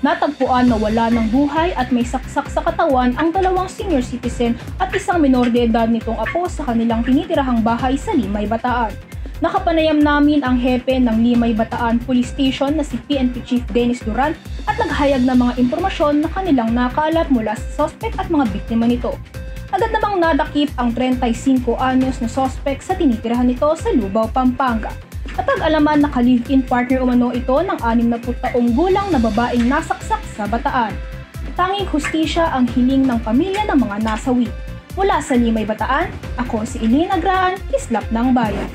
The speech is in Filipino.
Natagpuan na wala ng buhay at may saksak sa katawan ang 2 senior citizen at isang minor de edad nitong apo sa kanilang tinitirahang bahay sa Limay, Bataan. Nakapanayam namin ang hepe ng Limay Bataan Police Station na si PNP Chief Dennis Duran at naghayag ng mga impormasyon na kanilang nakalap mula sa suspect at mga biktima nito. Agad namang nadakip ang 35 anyos na suspect sa tinitirahan nito sa Lubao, Pampanga. Napag-alaman na ka-live-in partner umano ito ng 60 taong gulang na babaeng nasaksak sa Bataan. Tanging hustisya ang hiling ng pamilya ng mga nasawi. Mula sa Limay, Bataan, ako si Elena Graan, Kislap ng Bayan.